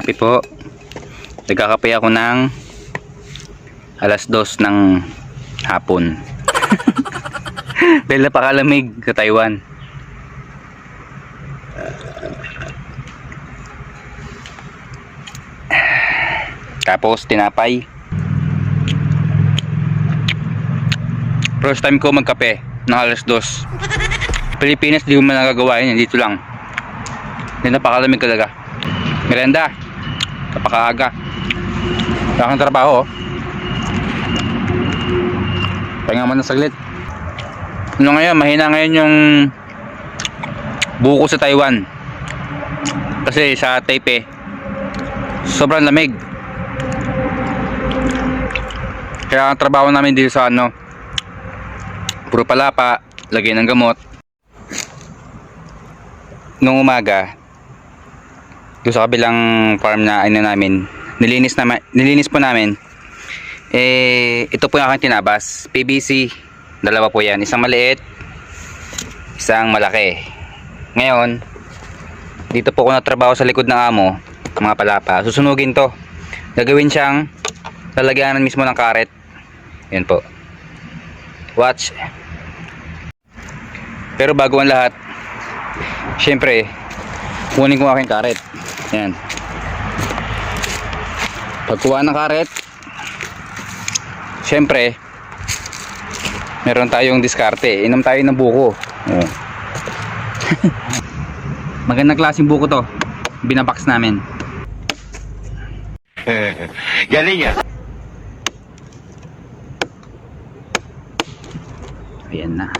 kape po. Nagkakape ako ng alas 2 ng hapon. Dahil napakalamig sa Taiwan. Tapos tinapay. First time ko magkape ng alas 2. Pilipinas di ko man nagagawa yun, dito lang. Dahil napakalamig talaga. Merenda, napakaaga. Wala kang trabaho, oh. Pahinga mo na saglit. Ano ngayon, mahina ngayon yung buko sa Taiwan. Kasi sa Taipei sobrang lamig. Kaya ang trabaho namin dito sa puro palapa, lagay ng gamot. Nung umaga, doon sa kabilang farm na namin, nilinis po namin. Ito po yung aking tinabas, PVC, dalawa po yan, isang maliit, isang malaki. Ngayon, dito po ako natrabaho sa likod ng amo, mga palapa. Susunugin to, gagawin siyang lalagyanan mismo ng karet. Yan po, watch. Pero bago ang lahat, syempre kunin ko aking karet. Yan, pagkuha ng karet, syempre meron tayong diskarte. Inom tayo ng buko. Oh. Magandang klaseng buko to, binabox namin. Galing yan. Ayan na.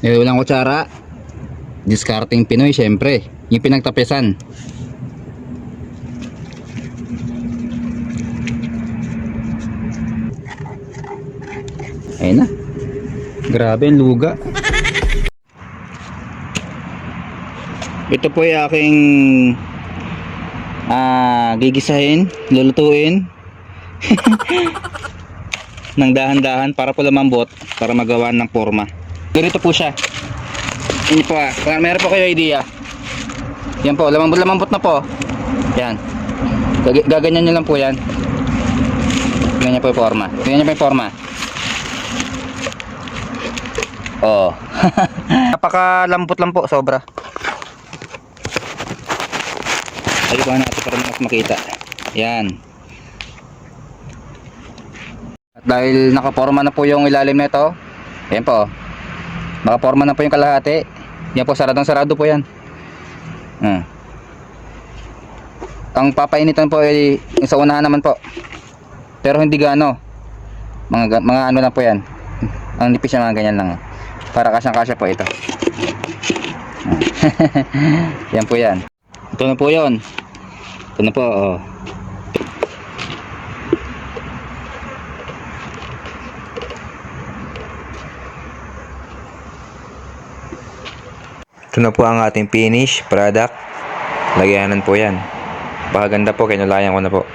Walang kutsara. Discarding Pinoy, syempre. Yung pinagtapesan. Ayun na. Grabe ang luga. Ito po yung aking gigisahin, lulutuin. Nang dahan-dahan para po lumambot, para magawa ng forma. Ganito po siya. Hindi po meron po kayo idea. Yan po, lamambot na po. Yan. Gaganyan nyo lang po yan. Ganyan po yung forma. Ganyan po yung forma. Oh. Napakalambot lang po, sobra. Ayun natin para mas makita. Yan. At dahil nakaporma na po yung ilalim nito, yan po. Nakaporma na po yung kalahati. Yan po, saradong sarado po yan. Ang papainitan po ay yung sa unahan naman po. Pero hindi gaano. Mga ano lang po yan. Ang nipis na mga ganyan lang. Para kasyang-kasya po ito. Yan po yan. Ito na po yun. Ito na po, oh. Ito na po ang ating finish product. Lagyanan po yan. Pakaganda po, kinulayan ko na po.